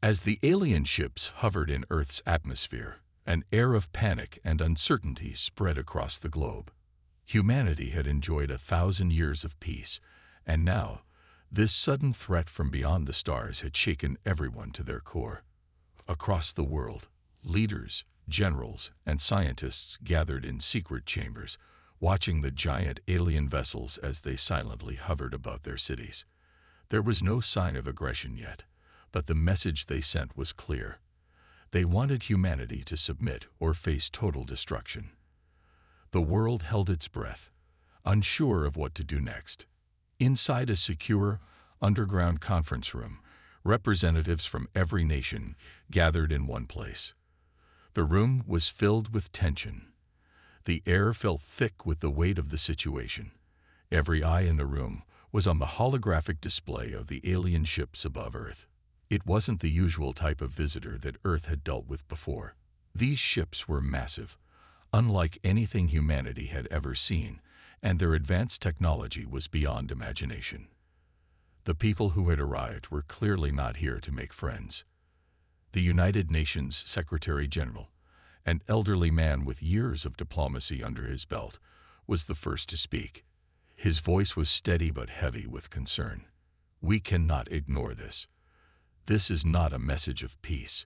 As the alien ships hovered in Earth's atmosphere, an air of panic and uncertainty spread across the globe. Humanity had enjoyed 1,000 years of peace, and now, this sudden threat from beyond the stars had shaken everyone to their core. Across the world, leaders, generals, and scientists gathered in secret chambers, watching the giant alien vessels as they silently hovered above their cities. There was no sign of aggression yet, but the message they sent was clear. They wanted humanity to submit or face total destruction. The world held its breath, unsure of what to do next. Inside a secure, underground conference room, representatives from every nation gathered in one place. The room was filled with tension. The air felt thick with the weight of the situation. Every eye in the room was on the holographic display of the alien ships above Earth. It wasn't the usual type of visitor that Earth had dealt with before. These ships were massive, unlike anything humanity had ever seen, and their advanced technology was beyond imagination. The people who had arrived were clearly not here to make friends. The United Nations Secretary General, an elderly man with years of diplomacy under his belt, was the first to speak. His voice was steady but heavy with concern. "We cannot ignore this. This is not a message of peace.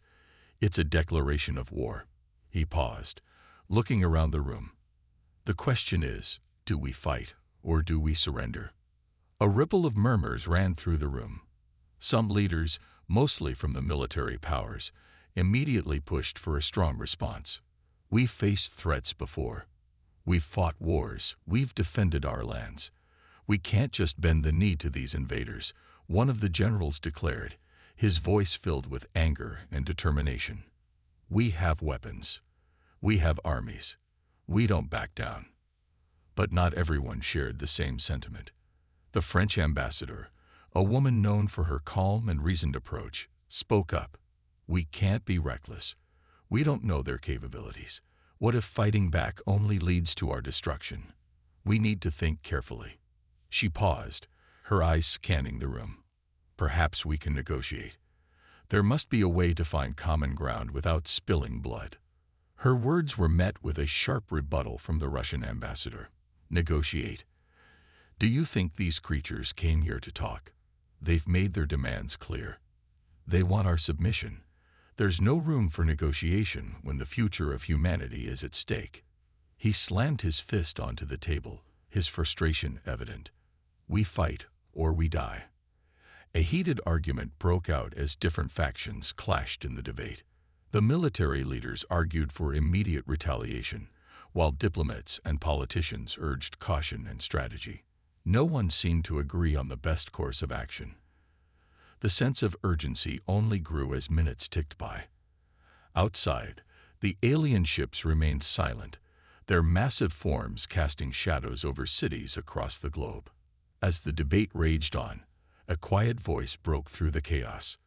It's a declaration of war." He paused, looking around the room. "The question is, do we fight or do we surrender?" A ripple of murmurs ran through the room. Some leaders, mostly from the military powers, immediately pushed for a strong response. "We've faced threats before. We've fought wars. We've defended our lands. We can't just bend the knee to these invaders," one of the generals declared, his voice filled with anger and determination. "We have weapons. We have armies. We don't back down." But not everyone shared the same sentiment. The French ambassador, a woman known for her calm and reasoned approach, spoke up. "We can't be reckless. We don't know their capabilities. What if fighting back only leads to our destruction? We need to think carefully." She paused, her eyes scanning the room. "Perhaps we can negotiate. There must be a way to find common ground without spilling blood." Her words were met with a sharp rebuttal from the Russian ambassador. "Negotiate? Do you think these creatures came here to talk? They've made their demands clear. They want our submission. There's no room for negotiation when the future of humanity is at stake." He slammed his fist onto the table, his frustration evident. "We fight or we die." A heated argument broke out as different factions clashed in the debate. The military leaders argued for immediate retaliation, while diplomats and politicians urged caution and strategy. No one seemed to agree on the best course of action. The sense of urgency only grew as minutes ticked by. Outside, the alien ships remained silent, their massive forms casting shadows over cities across the globe. As the debate raged on, a quiet voice broke through the chaos.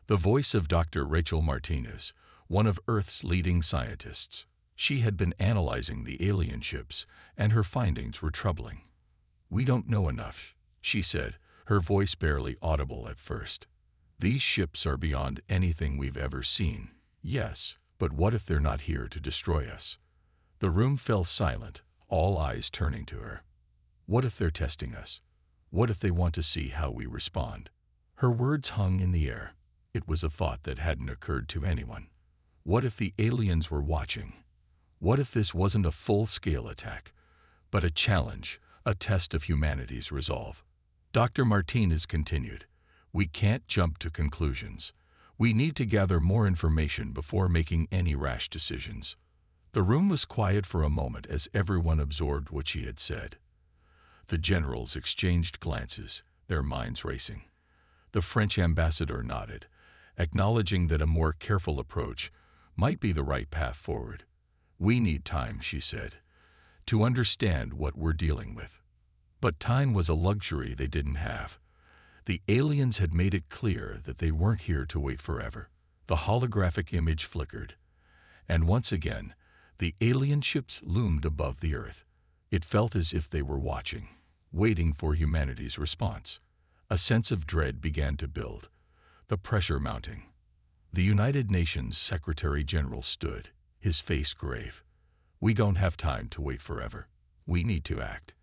The voice of Dr. Rachel Martinez, one of Earth's leading scientists. She had been analyzing the alien ships, and her findings were troubling. "We don't know enough," she said, her voice barely audible at first. "These ships are beyond anything we've ever seen. Yes, but what if they're not here to destroy us?" The room fell silent, all eyes turning to her. "What if they're testing us? What if they want to see how we respond?" Her words hung in the air. It was a thought that hadn't occurred to anyone. What if the aliens were watching? What if this wasn't a full-scale attack, but a challenge, a test of humanity's resolve? Dr. Martinez continued, "We can't jump to conclusions. We need to gather more information before making any rash decisions." The room was quiet for a moment as everyone absorbed what she had said. The generals exchanged glances, their minds racing. The French ambassador nodded, acknowledging that a more careful approach might be the right path forward. "We need time," she said, "to understand what we're dealing with." But time was a luxury they didn't have. The aliens had made it clear that they weren't here to wait forever. The holographic image flickered, and once again, the alien ships loomed above the Earth. It felt as if they were watching, waiting for humanity's response. A sense of dread began to build, the pressure mounting. The United Nations Secretary General stood, his face grave. "We don't have time to wait forever. We need to act.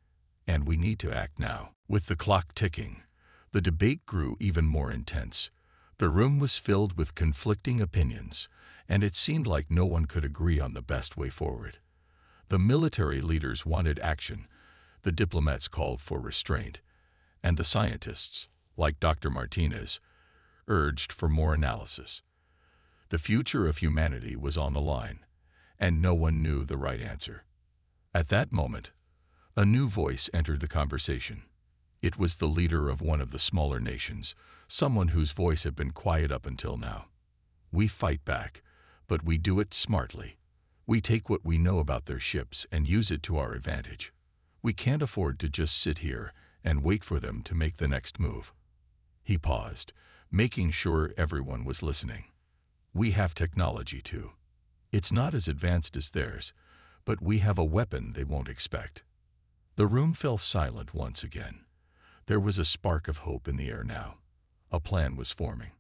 And we need to act now." With the clock ticking, the debate grew even more intense. The room was filled with conflicting opinions, and it seemed like no one could agree on the best way forward. The military leaders wanted action, the diplomats called for restraint, and the scientists, like Dr. Martinez, urged for more analysis. The future of humanity was on the line, and no one knew the right answer. At that moment, a new voice entered the conversation. It was the leader of one of the smaller nations, someone whose voice had been quiet up until now. "We fight back, but we do it smartly. We take what we know about their ships and use it to our advantage. We can't afford to just sit here and wait for them to make the next move." He paused, making sure everyone was listening. "We have technology too. It's not as advanced as theirs, but we have a weapon they won't expect." The room fell silent once again. There was a spark of hope in the air now. A plan was forming.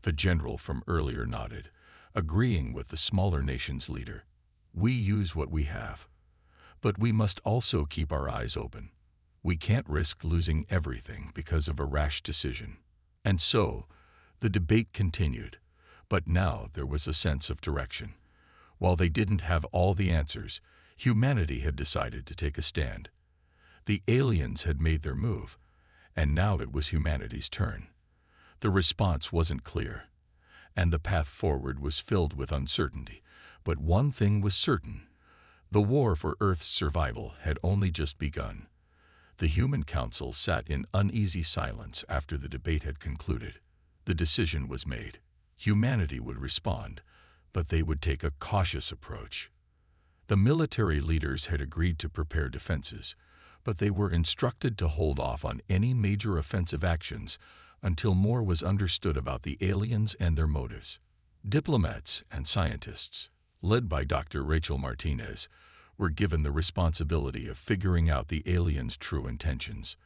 The general from earlier nodded, agreeing with the smaller nation's leader. "We use what we have. But we must also keep our eyes open. We can't risk losing everything because of a rash decision." And so, the debate continued, but now there was a sense of direction. While they didn't have all the answers, humanity had decided to take a stand. The aliens had made their move, and now it was humanity's turn. The response wasn't clear, and the path forward was filled with uncertainty. But one thing was certain: the war for Earth's survival had only just begun. The Human Council sat in uneasy silence after the debate had concluded. The decision was made. Humanity would respond, but they would take a cautious approach. The military leaders had agreed to prepare defenses, but they were instructed to hold off on any major offensive actions until more was understood about the aliens and their motives. Diplomats and scientists, led by Dr. Rachel Martinez, were given the responsibility of figuring out the aliens' true intentions.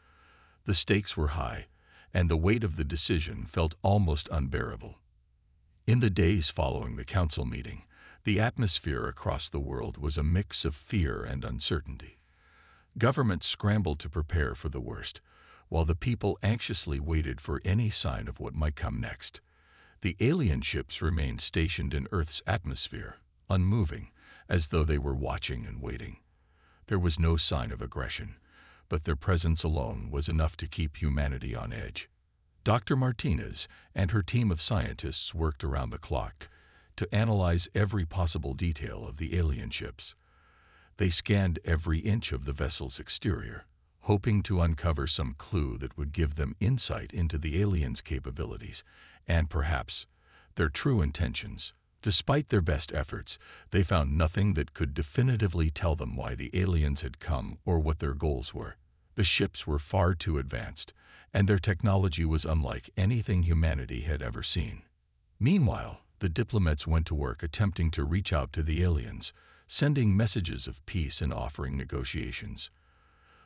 The stakes were high, and the weight of the decision felt almost unbearable. In the days following the council meeting, the atmosphere across the world was a mix of fear and uncertainty. Governments scrambled to prepare for the worst, while the people anxiously waited for any sign of what might come next. The alien ships remained stationed in Earth's atmosphere, unmoving, as though they were watching and waiting. There was no sign of aggression, but their presence alone was enough to keep humanity on edge. Dr. Martinez and her team of scientists worked around the clock to analyze every possible detail of the alien ships. They scanned every inch of the vessel's exterior, hoping to uncover some clue that would give them insight into the aliens' capabilities and, perhaps, their true intentions. Despite their best efforts, they found nothing that could definitively tell them why the aliens had come or what their goals were. The ships were far too advanced, and their technology was unlike anything humanity had ever seen. Meanwhile, the diplomats went to work attempting to reach out to the aliens, sending messages of peace and offering negotiations.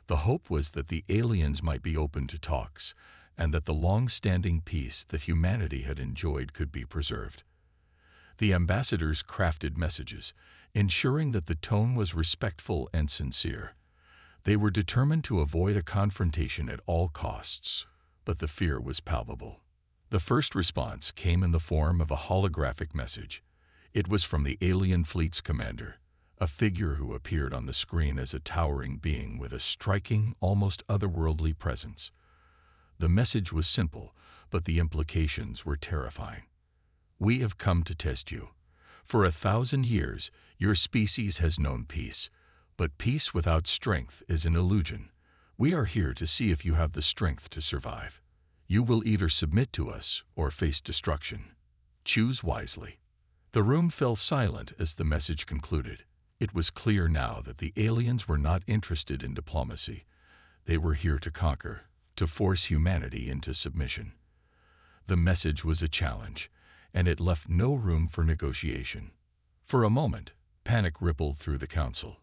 The hope was that the aliens might be open to talks, and that the long-standing peace that humanity had enjoyed could be preserved. The ambassadors crafted messages, ensuring that the tone was respectful and sincere. They were determined to avoid a confrontation at all costs, but the fear was palpable. The first response came in the form of a holographic message. It was from the alien fleet's commander, a figure who appeared on the screen as a towering being with a striking, almost otherworldly presence. The message was simple, but the implications were terrifying. "We have come to test you. For 1,000 years, your species has known peace, but peace without strength is an illusion. We are here to see if you have the strength to survive. You will either submit to us or face destruction. Choose wisely." The room fell silent as the message concluded. It was clear now that the aliens were not interested in diplomacy. They were here to conquer, to force humanity into submission. The message was a challenge, and it left no room for negotiation. For a moment, panic rippled through the council.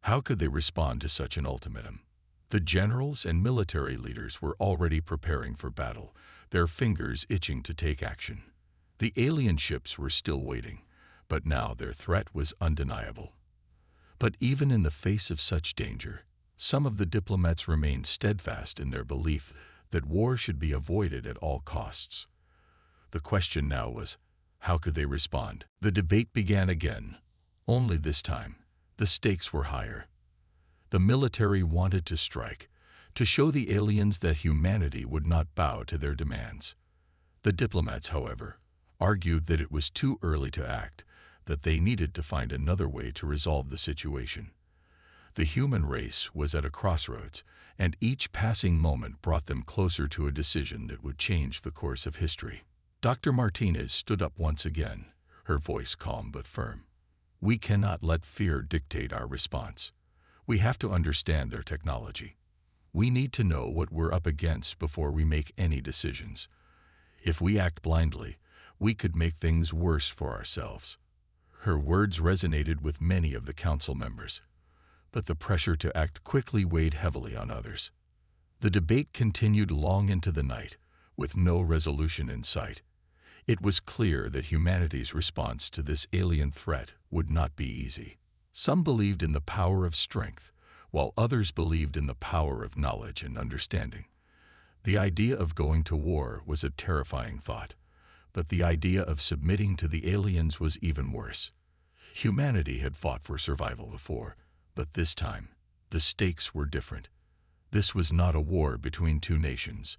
How could they respond to such an ultimatum? The generals and military leaders were already preparing for battle, their fingers itching to take action. The alien ships were still waiting, but now their threat was undeniable. But even in the face of such danger, some of the diplomats remained steadfast in their belief that war should be avoided at all costs. The question now was, how could they respond? The debate began again, only this time the stakes were higher. The military wanted to strike, to show the aliens that humanity would not bow to their demands. The diplomats, however, argued that it was too early to act, that they needed to find another way to resolve the situation. The human race was at a crossroads, and each passing moment brought them closer to a decision that would change the course of history. Dr. Martinez stood up once again, her voice calm but firm. We cannot let fear dictate our response. We have to understand their technology. We need to know what we're up against before we make any decisions. If we act blindly, we could make things worse for ourselves. Her words resonated with many of the council members, but the pressure to act quickly weighed heavily on others. The debate continued long into the night, with no resolution in sight. It was clear that humanity's response to this alien threat would not be easy. Some believed in the power of strength, while others believed in the power of knowledge and understanding. The idea of going to war was a terrifying thought, but the idea of submitting to the aliens was even worse. Humanity had fought for survival before, but this time, the stakes were different. This was not a war between two nations.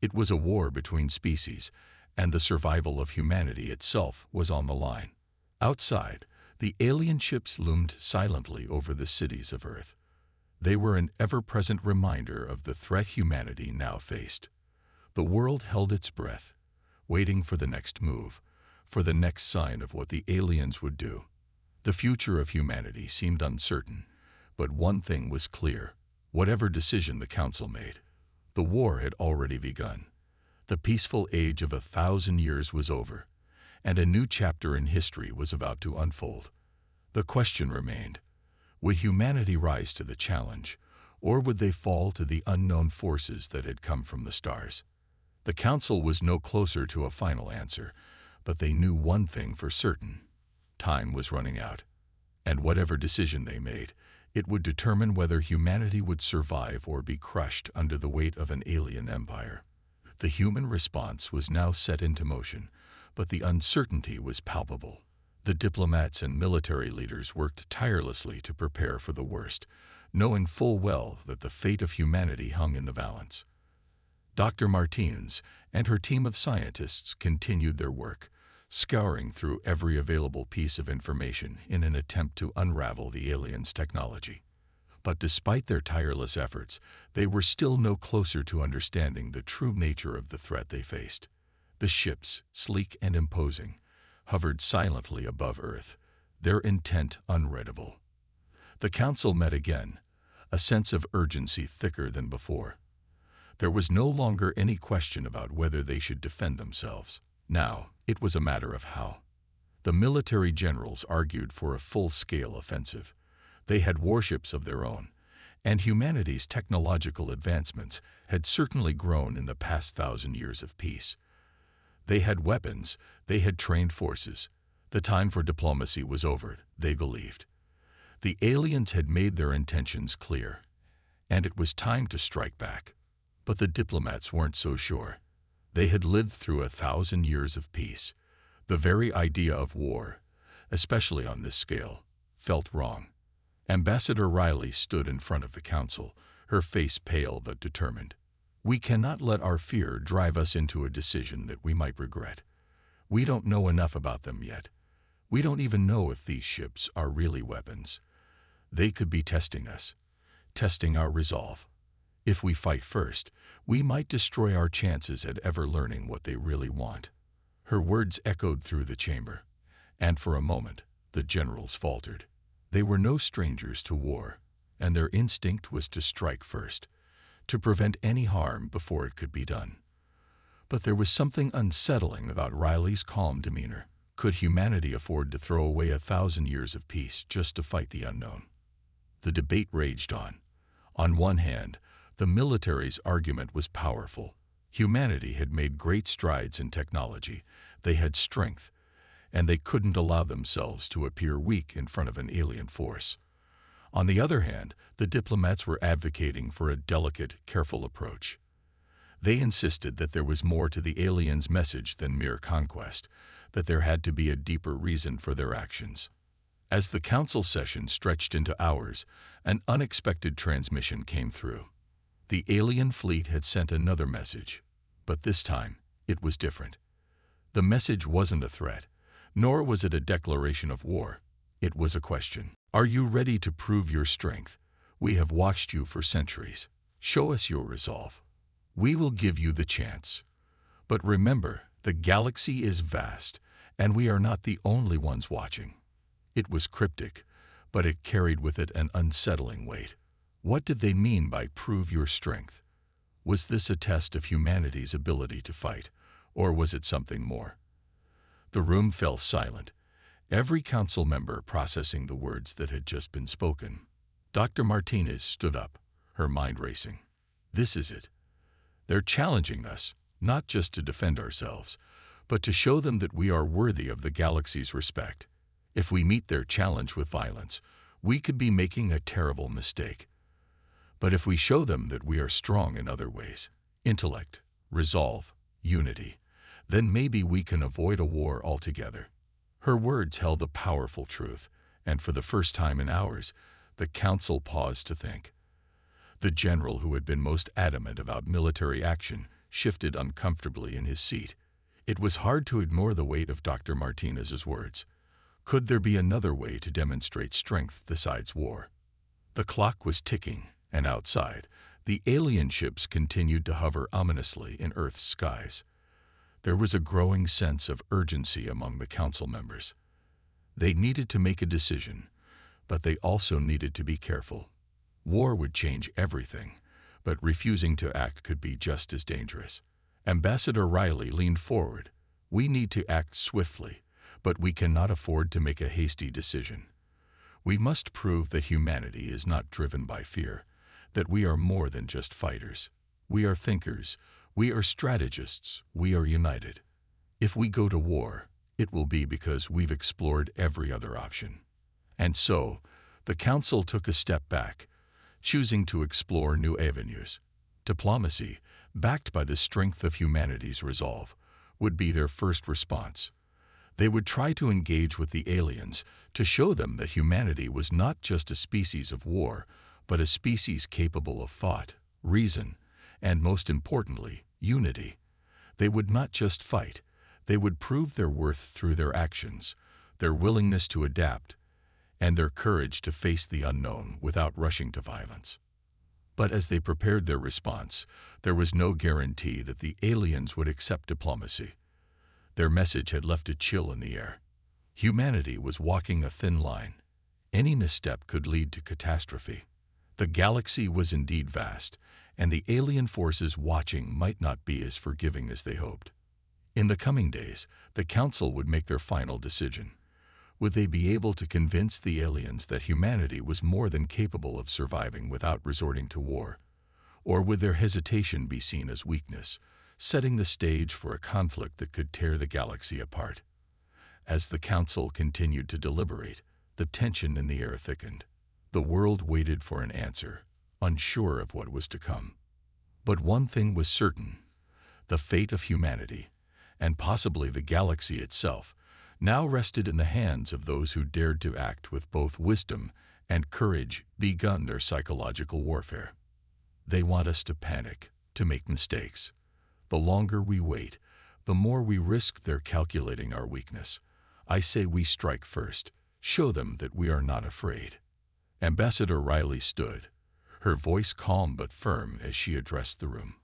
It was a war between species, and the survival of humanity itself was on the line. Outside, the alien ships loomed silently over the cities of Earth. They were an ever-present reminder of the threat humanity now faced. The world held its breath, waiting for the next move, for the next sign of what the aliens would do. The future of humanity seemed uncertain, but one thing was clear. Whatever decision the Council made, the war had already begun. The peaceful age of 1,000 years was over, and a new chapter in history was about to unfold. The question remained, would humanity rise to the challenge, or would they fall to the unknown forces that had come from the stars? The Council was no closer to a final answer, but they knew one thing for certain. Time was running out, and whatever decision they made, it would determine whether humanity would survive or be crushed under the weight of an alien empire. The human response was now set into motion, but the uncertainty was palpable. The diplomats and military leaders worked tirelessly to prepare for the worst, knowing full well that the fate of humanity hung in the balance. Dr. Martinez and her team of scientists continued their work, scouring through every available piece of information in an attempt to unravel the aliens' technology. But despite their tireless efforts, they were still no closer to understanding the true nature of the threat they faced. The ships, sleek and imposing, hovered silently above Earth, their intent unreadable. The Council met again, a sense of urgency thicker than before. There was no longer any question about whether they should defend themselves. Now, it was a matter of how. The military generals argued for a full-scale offensive. They had warships of their own, and humanity's technological advancements had certainly grown in the past 1,000 years of peace. They had weapons, they had trained forces. The time for diplomacy was over, they believed. The aliens had made their intentions clear, and it was time to strike back. But the diplomats weren't so sure. They had lived through 1,000 years of peace. The very idea of war, especially on this scale, felt wrong. Ambassador Riley stood in front of the Council, her face pale but determined. We cannot let our fear drive us into a decision that we might regret. We don't know enough about them yet. We don't even know if these ships are really weapons. They could be testing us, testing our resolve. If we fight first, we might destroy our chances at ever learning what they really want. Her words echoed through the chamber, and for a moment, the generals faltered. They were no strangers to war, and their instinct was to strike first, to prevent any harm before it could be done. But there was something unsettling about Riley's calm demeanor. Could humanity afford to throw away 1,000 years of peace just to fight the unknown? The debate raged on. On one hand, the military's argument was powerful. Humanity had made great strides in technology. They had strength, and they couldn't allow themselves to appear weak in front of an alien force. On the other hand, the diplomats were advocating for a delicate, careful approach. They insisted that there was more to the aliens' message than mere conquest, that there had to be a deeper reason for their actions. As the council session stretched into hours, an unexpected transmission came through. The alien fleet had sent another message, but this time it was different. The message wasn't a threat, nor was it a declaration of war. It was a question. Are you ready to prove your strength? We have watched you for centuries. Show us your resolve. We will give you the chance. But remember, the galaxy is vast, and we are not the only ones watching. It was cryptic, but it carried with it an unsettling weight. What did they mean by prove your strength? Was this a test of humanity's ability to fight, or was it something more? The room fell silent, every council member processing the words that had just been spoken. Dr. Martinez stood up, her mind racing. This is it. They're challenging us, not just to defend ourselves, but to show them that we are worthy of the galaxy's respect. If we meet their challenge with violence, we could be making a terrible mistake. But if we show them that we are strong in other ways, intellect, resolve, unity, then maybe we can avoid a war altogether. Her words held a powerful truth, and for the first time in hours, the council paused to think. The general who had been most adamant about military action shifted uncomfortably in his seat. It was hard to ignore the weight of Dr. Martinez's words. Could there be another way to demonstrate strength besides war? The clock was ticking, and outside, the alien ships continued to hover ominously in Earth's skies. There was a growing sense of urgency among the council members. They needed to make a decision, but they also needed to be careful. War would change everything, but refusing to act could be just as dangerous. Ambassador Riley leaned forward. We need to act swiftly, but we cannot afford to make a hasty decision. We must prove that humanity is not driven by fear, that we are more than just fighters. We are thinkers, we are strategists, we are united. If we go to war, it will be because we've explored every other option. And so, the council took a step back, choosing to explore new avenues. Diplomacy, backed by the strength of humanity's resolve, would be their first response. They would try to engage with the aliens to show them that humanity was not just a species of war, but a species capable of thought, reason, and most importantly, unity. They would not just fight, they would prove their worth through their actions, their willingness to adapt, and their courage to face the unknown without rushing to violence. But as they prepared their response, there was no guarantee that the aliens would accept diplomacy. Their message had left a chill in the air. Humanity was walking a thin line. Any misstep could lead to catastrophe. The galaxy was indeed vast, and the alien forces watching might not be as forgiving as they hoped. In the coming days, the council would make their final decision. Would they be able to convince the aliens that humanity was more than capable of surviving without resorting to war? Or would their hesitation be seen as weakness, setting the stage for a conflict that could tear the galaxy apart? As the council continued to deliberate, the tension in the air thickened. The world waited for an answer, unsure of what was to come. But one thing was certain: the fate of humanity, and possibly the galaxy itself, now rested in the hands of those who dared to act with both wisdom and courage begun their psychological warfare. They want us to panic, to make mistakes. The longer we wait, the more we risk their calculating our weakness. I say we strike first, show them that we are not afraid. Ambassador Riley stood, her voice calm but firm as she addressed the room.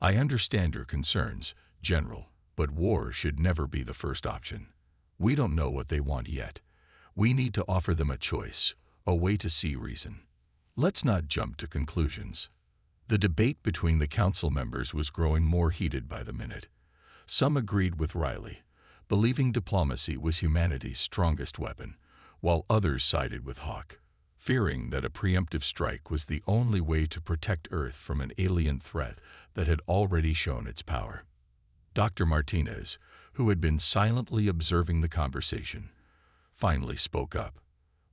I understand your concerns, General, but war should never be the first option. We don't know what they want yet. We need to offer them a choice, a way to see reason. Let's not jump to conclusions. The debate between the council members was growing more heated by the minute. Some agreed with Riley, believing diplomacy was humanity's strongest weapon, while others sided with Hawk, fearing that a preemptive strike was the only way to protect Earth from an alien threat that had already shown its power. Dr. Martinez, who had been silently observing the conversation, finally spoke up.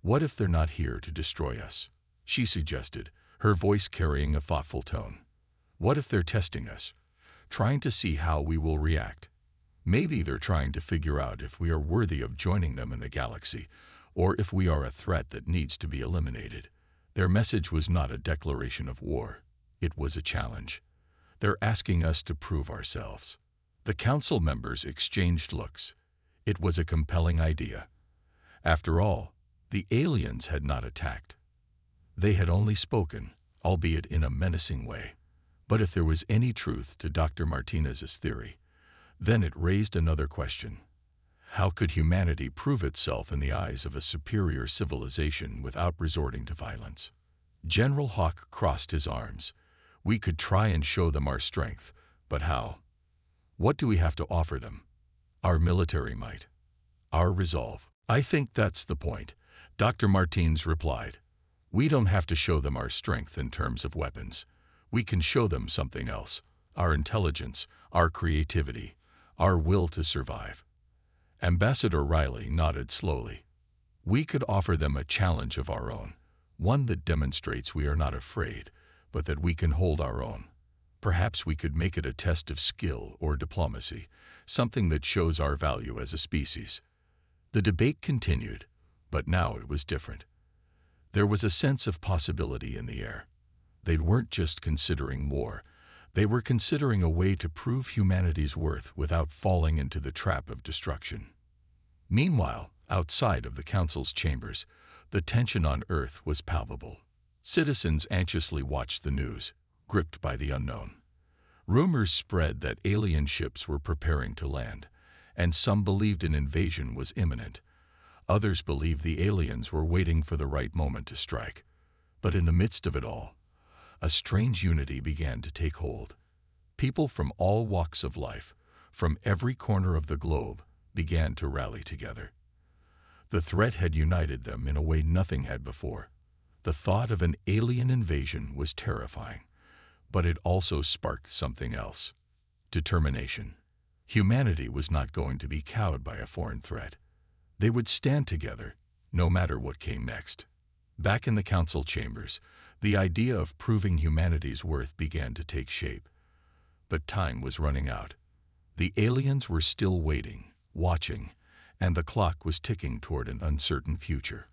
"What if they're not here to destroy us?" she suggested, her voice carrying a thoughtful tone. "What if they're testing us, trying to see how we will react? Maybe they're trying to figure out if we are worthy of joining them in the galaxy, or if we are a threat that needs to be eliminated." Their message was not a declaration of war. It was a challenge. "They're asking us to prove ourselves." The council members exchanged looks. It was a compelling idea. After all, the aliens had not attacked. They had only spoken, albeit in a menacing way. But if there was any truth to Dr. Martinez's theory, then it raised another question. How could humanity prove itself in the eyes of a superior civilization without resorting to violence? General Hawk crossed his arms. "We could try and show them our strength, but how? What do we have to offer them? Our military might. Our resolve." "I think that's the point," Dr. Martins replied. "We don't have to show them our strength in terms of weapons. We can show them something else: our intelligence, our creativity, our will to survive." Ambassador Riley nodded slowly. "We could offer them a challenge of our own, one that demonstrates we are not afraid, but that we can hold our own. Perhaps we could make it a test of skill or diplomacy, something that shows our value as a species." The debate continued, but now it was different. There was a sense of possibility in the air. They weren't just considering war. They were considering a way to prove humanity's worth without falling into the trap of destruction. Meanwhile, outside of the council's chambers, the tension on Earth was palpable. Citizens anxiously watched the news, gripped by the unknown. Rumors spread that alien ships were preparing to land, and some believed an invasion was imminent. Others believed the aliens were waiting for the right moment to strike. But in the midst of it all, a strange unity began to take hold. People from all walks of life, from every corner of the globe, began to rally together. The threat had united them in a way nothing had before. The thought of an alien invasion was terrifying, but it also sparked something else: determination. Humanity was not going to be cowed by a foreign threat. They would stand together, no matter what came next. Back in the council chambers, the idea of proving humanity's worth began to take shape. But time was running out. The aliens were still waiting, watching, and the clock was ticking toward an uncertain future.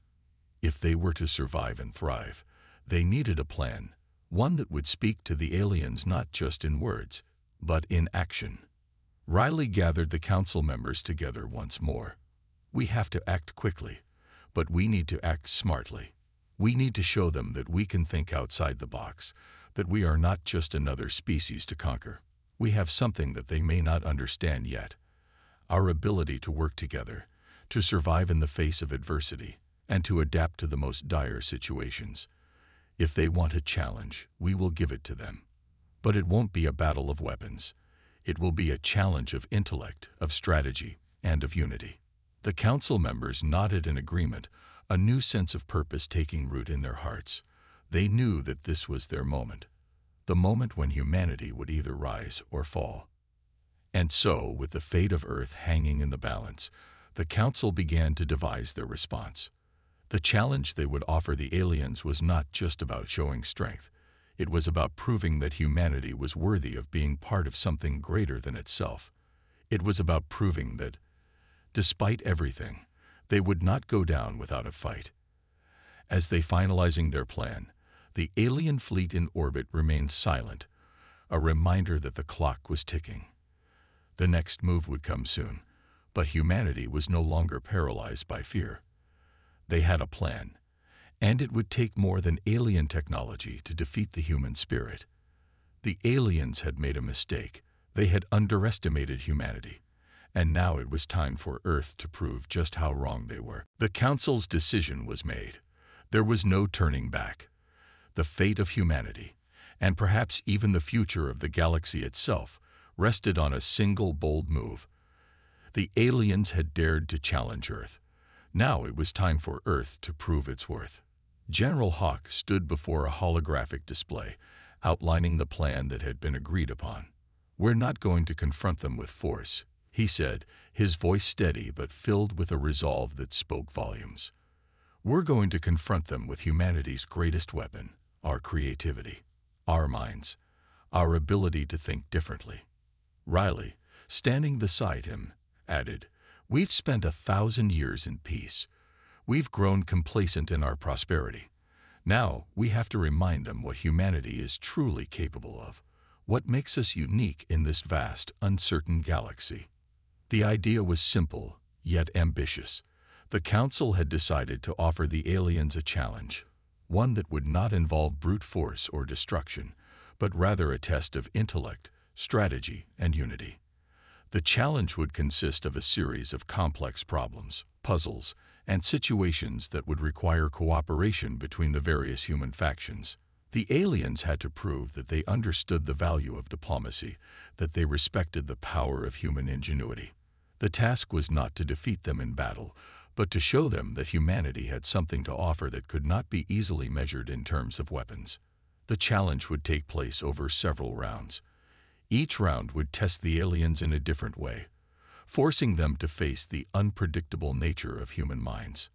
If they were to survive and thrive, they needed a plan, one that would speak to the aliens not just in words, but in action. Riley gathered the council members together once more. "We have to act quickly, but we need to act smartly. We need to show them that we can think outside the box, that we are not just another species to conquer. We have something that they may not understand yet: our ability to work together, to survive in the face of adversity, and to adapt to the most dire situations. If they want a challenge, we will give it to them. But it won't be a battle of weapons. It will be a challenge of intellect, of strategy, and of unity." The council members nodded in agreement, a new sense of purpose taking root in their hearts. They knew that this was their moment, the moment when humanity would either rise or fall. And so, with the fate of Earth hanging in the balance, the council began to devise their response. The challenge they would offer the aliens was not just about showing strength. It was about proving that humanity was worthy of being part of something greater than itself. It was about proving that, despite everything, they would not go down without a fight. As they finalizing their plan, the alien fleet in orbit remained silent, a reminder that the clock was ticking. The next move would come soon, but humanity was no longer paralyzed by fear. They had a plan, and it would take more than alien technology to defeat the human spirit. The aliens had made a mistake. They had underestimated humanity, and now it was time for Earth to prove just how wrong they were. The Council's decision was made. There was no turning back. The fate of humanity, and perhaps even the future of the galaxy itself, rested on a single bold move. The aliens had dared to challenge Earth. Now it was time for Earth to prove its worth. General Hawk stood before a holographic display, outlining the plan that had been agreed upon. "We're not going to confront them with force," he said, his voice steady but filled with a resolve that spoke volumes. "We're going to confront them with humanity's greatest weapon, our creativity, our minds, our ability to think differently." Riley, standing beside him, added, "We've spent 1,000 years in peace. We've grown complacent in our prosperity. Now we have to remind them what humanity is truly capable of, what makes us unique in this vast, uncertain galaxy." The idea was simple, yet ambitious. The Council had decided to offer the aliens a challenge, one that would not involve brute force or destruction, but rather a test of intellect, strategy, and unity. The challenge would consist of a series of complex problems, puzzles, and situations that would require cooperation between the various human factions. The aliens had to prove that they understood the value of diplomacy, that they respected the power of human ingenuity. The task was not to defeat them in battle, but to show them that humanity had something to offer that could not be easily measured in terms of weapons. The challenge would take place over several rounds. Each round would test the aliens in a different way, forcing them to face the unpredictable nature of human minds.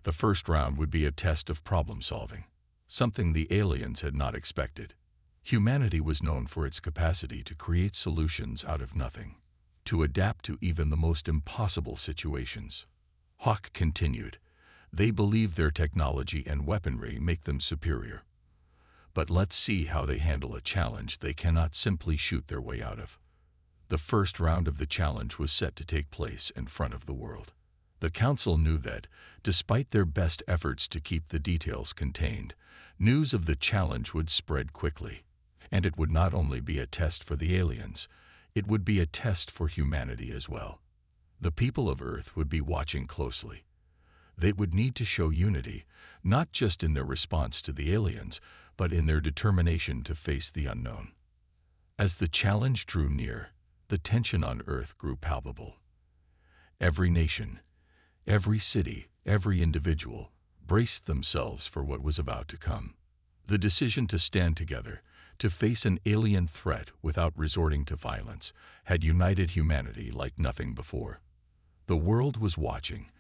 The first round would be a test of problem solving, something the aliens had not expected. Humanity was known for its capacity to create solutions out of nothing, to adapt to even the most impossible situations. Hawk continued, "They believe their technology and weaponry make them superior. But let's see how they handle a challenge they cannot simply shoot their way out of." The first round of the challenge was set to take place in front of the world. The Council knew that, despite their best efforts to keep the details contained, news of the challenge would spread quickly. And it would not only be a test for the aliens, it would be a test for humanity as well. The people of Earth would be watching closely. They would need to show unity, not just in their response to the aliens, but in their determination to face the unknown. As the challenge drew near, the tension on Earth grew palpable. Every nation, every city, every individual braced themselves for what was about to come. The decision to stand together, to face an alien threat without resorting to violence, had united humanity like nothing before. The world was watching,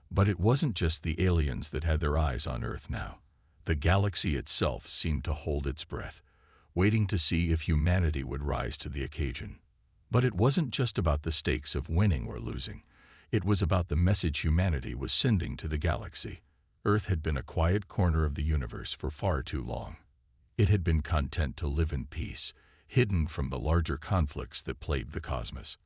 but it wasn't just the aliens that had their eyes on Earth now. The galaxy itself seemed to hold its breath, waiting to see if humanity would rise to the occasion. But it wasn't just about the stakes of winning or losing. It was about the message humanity was sending to the galaxy. Earth had been a quiet corner of the universe for far too long. It had been content to live in peace, hidden from the larger conflicts that plagued the cosmos.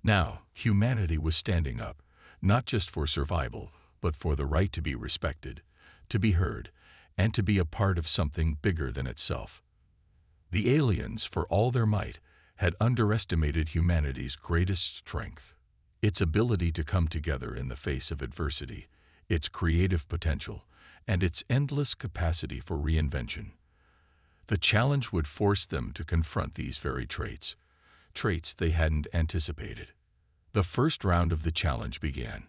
Now, humanity was standing up, not just for survival, but for the right to be respected, to be heard, and to be a part of something bigger than itself. The aliens, for all their might, had underestimated humanity's greatest strength, its ability to come together in the face of adversity, its creative potential, and its endless capacity for reinvention. The challenge would force them to confront these very traits they hadn't anticipated. The first round of the challenge began.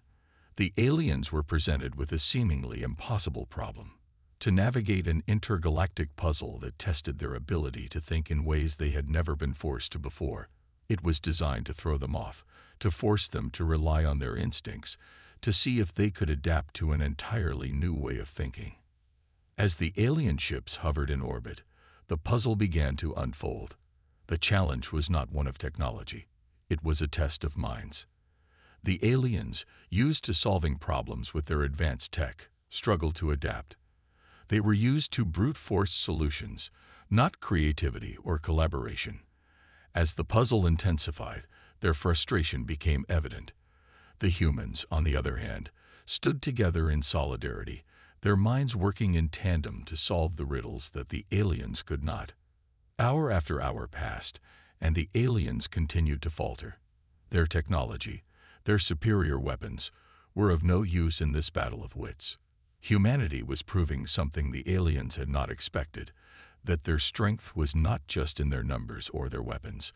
The aliens were presented with a seemingly impossible problem: to navigate an intergalactic puzzle that tested their ability to think in ways they had never been forced to before. It was designed to throw them off, to force them to rely on their instincts, to see if they could adapt to an entirely new way of thinking. As the alien ships hovered in orbit, the puzzle began to unfold. The challenge was not one of technology. It was a test of minds. The aliens, used to solving problems with their advanced tech, struggled to adapt. They were used to brute force solutions, not creativity or collaboration. As the puzzle intensified, their frustration became evident. The humans, on the other hand, stood together in solidarity, their minds working in tandem to solve the riddles that the aliens could not. Hour after hour passed, and the aliens continued to falter. Their technology, their superior weapons, were of no use in this battle of wits. Humanity was proving something the aliens had not expected, that their strength was not just in their numbers or their weapons,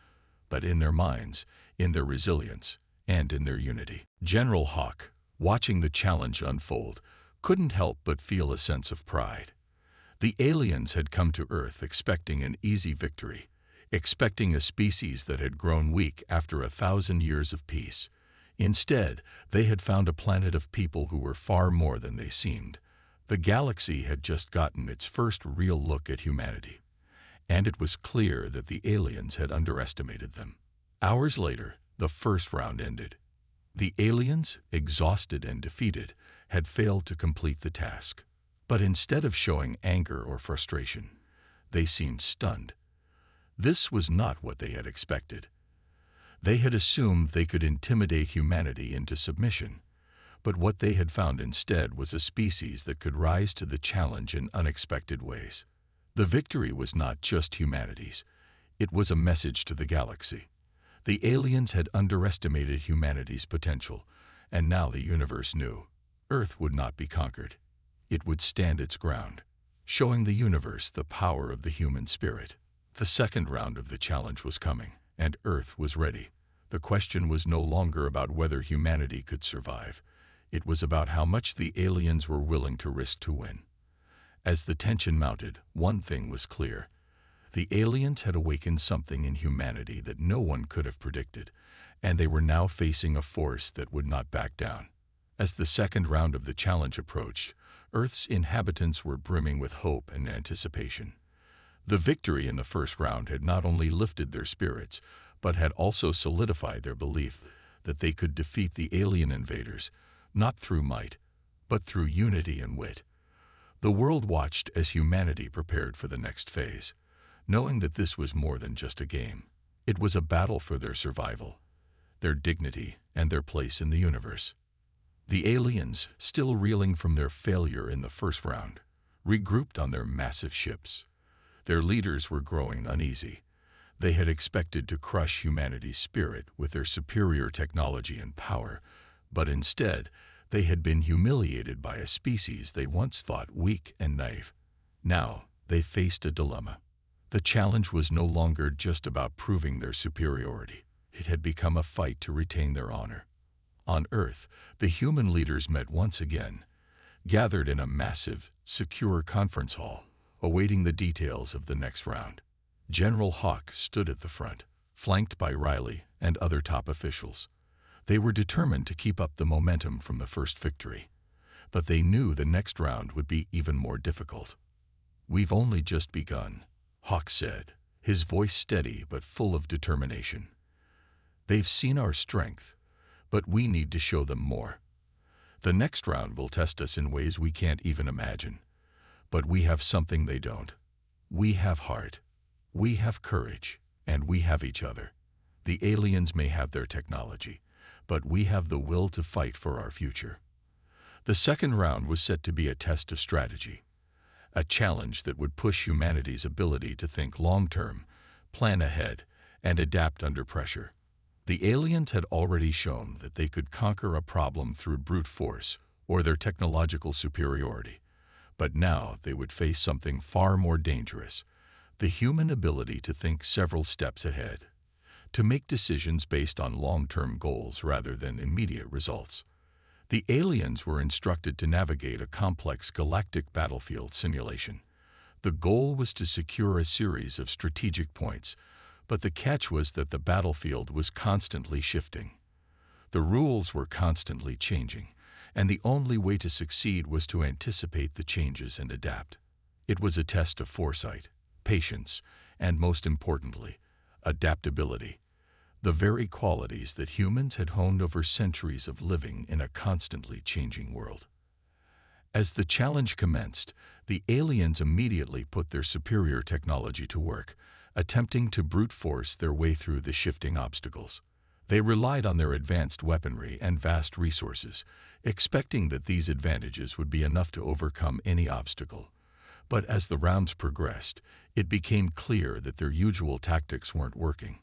but in their minds, in their resilience, and in their unity. General Hawk, watching the challenge unfold, couldn't help but feel a sense of pride. The aliens had come to Earth expecting an easy victory, expecting a species that had grown weak after 1,000 years of peace. Instead, they had found a planet of people who were far more than they seemed. The galaxy had just gotten its first real look at humanity, and it was clear that the aliens had underestimated them. Hours later, the first round ended. The aliens, exhausted and defeated, had failed to complete the task. But instead of showing anger or frustration, they seemed stunned. This was not what they had expected. They had assumed they could intimidate humanity into submission, but what they had found instead was a species that could rise to the challenge in unexpected ways. The victory was not just humanity's, it was a message to the galaxy. The aliens had underestimated humanity's potential, and now the universe knew. Earth would not be conquered. It would stand its ground, showing the universe the power of the human spirit. The second round of the challenge was coming, and Earth was ready. The question was no longer about whether humanity could survive. It was about how much the aliens were willing to risk to win. As the tension mounted, one thing was clear. The aliens had awakened something in humanity that no one could have predicted, and they were now facing a force that would not back down. As the second round of the challenge approached, Earth's inhabitants were brimming with hope and anticipation. The victory in the first round had not only lifted their spirits, but had also solidified their belief that they could defeat the alien invaders, not through might, but through unity and wit. The world watched as humanity prepared for the next phase, knowing that this was more than just a game. It was a battle for their survival, their dignity, and their place in the universe. The aliens, still reeling from their failure in the first round, regrouped on their massive ships. Their leaders were growing uneasy. They had expected to crush humanity's spirit with their superior technology and power, but instead, they had been humiliated by a species they once thought weak and naive. Now, they faced a dilemma. The challenge was no longer just about proving their superiority. It had become a fight to retain their honor. On Earth, the human leaders met once again, gathered in a massive, secure conference hall, awaiting the details of the next round. General Hawk stood at the front, flanked by Riley and other top officials. They were determined to keep up the momentum from the first victory, but they knew the next round would be even more difficult. "We've only just begun," Hawk said, his voice steady but full of determination. "They've seen our strength, but we need to show them more. The next round will test us in ways we can't even imagine. But we have something they don't. We have heart. We have courage, and we have each other. The aliens may have their technology, but we have the will to fight for our future." The second round was set to be a test of strategy, a challenge that would push humanity's ability to think long-term, plan ahead, and adapt under pressure. The aliens had already shown that they could conquer a problem through brute force or their technological superiority, but now they would face something far more dangerous: the human ability to think several steps ahead, to make decisions based on long-term goals rather than immediate results. The aliens were instructed to navigate a complex galactic battlefield simulation. The goal was to secure a series of strategic points, but the catch was that the battlefield was constantly shifting. The rules were constantly changing, and the only way to succeed was to anticipate the changes and adapt. It was a test of foresight, patience, and most importantly, adaptability, the very qualities that humans had honed over centuries of living in a constantly changing world. As the challenge commenced, the aliens immediately put their superior technology to work, attempting to brute force their way through the shifting obstacles. They relied on their advanced weaponry and vast resources, expecting that these advantages would be enough to overcome any obstacle. But as the rounds progressed, it became clear that their usual tactics weren't working.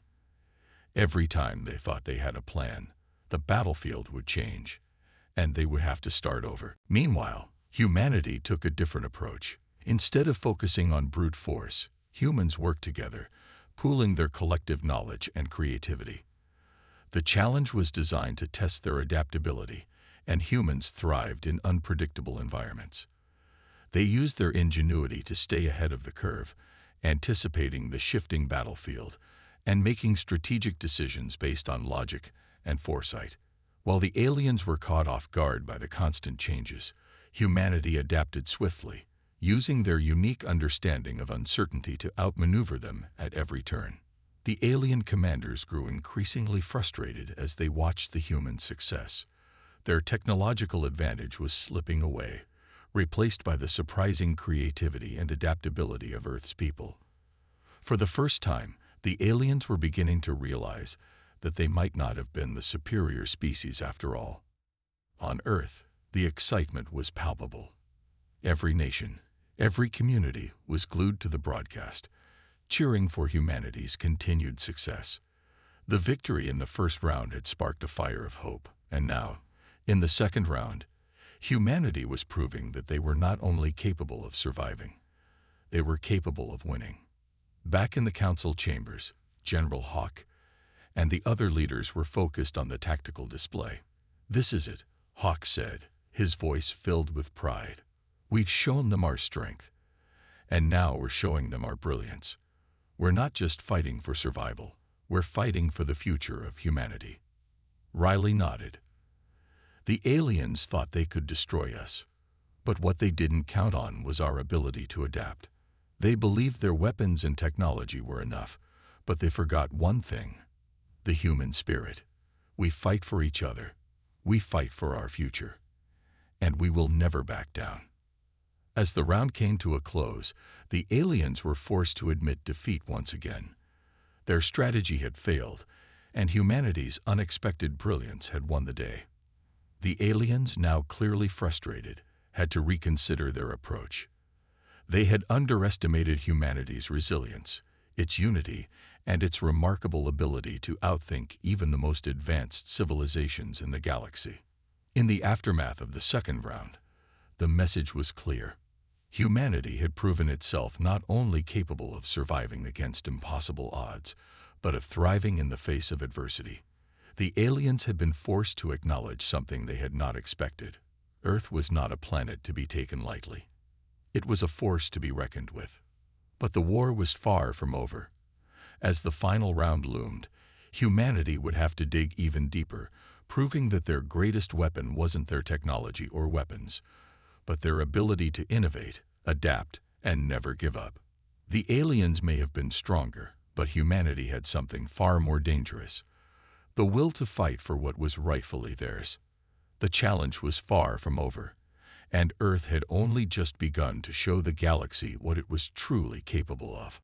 Every time they thought they had a plan, the battlefield would change, and they would have to start over. Meanwhile, humanity took a different approach. Instead of focusing on brute force, humans worked together, pooling their collective knowledge and creativity. The challenge was designed to test their adaptability, and humans thrived in unpredictable environments. They used their ingenuity to stay ahead of the curve, anticipating the shifting battlefield and making strategic decisions based on logic and foresight. While the aliens were caught off guard by the constant changes, humanity adapted swiftly, using their unique understanding of uncertainty to outmaneuver them at every turn. The alien commanders grew increasingly frustrated as they watched the human success. Their technological advantage was slipping away, replaced by the surprising creativity and adaptability of Earth's people. For the first time, the aliens were beginning to realize that they might not have been the superior species after all. On Earth, the excitement was palpable. Every nation, every community was glued to the broadcast, cheering for humanity's continued success. The victory in the first round had sparked a fire of hope, and now, in the second round, humanity was proving that they were not only capable of surviving, they were capable of winning. Back in the council chambers, General Hawk and the other leaders were focused on the tactical display. "This is it," Hawk said, his voice filled with pride. "We've shown them our strength, and now we're showing them our brilliance. We're not just fighting for survival, we're fighting for the future of humanity." Riley nodded. The aliens thought they could destroy us, but what they didn't count on was our ability to adapt. They believed their weapons and technology were enough, but they forgot one thing: the human spirit. We fight for each other. We fight for our future. And we will never back down. As the round came to a close, the aliens were forced to admit defeat once again. Their strategy had failed, and humanity's unexpected brilliance had won the day. The aliens, now clearly frustrated, had to reconsider their approach. They had underestimated humanity's resilience, its unity, and its remarkable ability to outthink even the most advanced civilizations in the galaxy. In the aftermath of the second round, the message was clear. Humanity had proven itself not only capable of surviving against impossible odds, but of thriving in the face of adversity. The aliens had been forced to acknowledge something they had not expected. Earth was not a planet to be taken lightly. It was a force to be reckoned with. But the war was far from over. As the final round loomed, humanity would have to dig even deeper, proving that their greatest weapon wasn't their technology or weapons, but their ability to innovate, adapt, and never give up. The aliens may have been stronger, but humanity had something far more dangerous: the will to fight for what was rightfully theirs. The challenge was far from over, and Earth had only just begun to show the galaxy what it was truly capable of.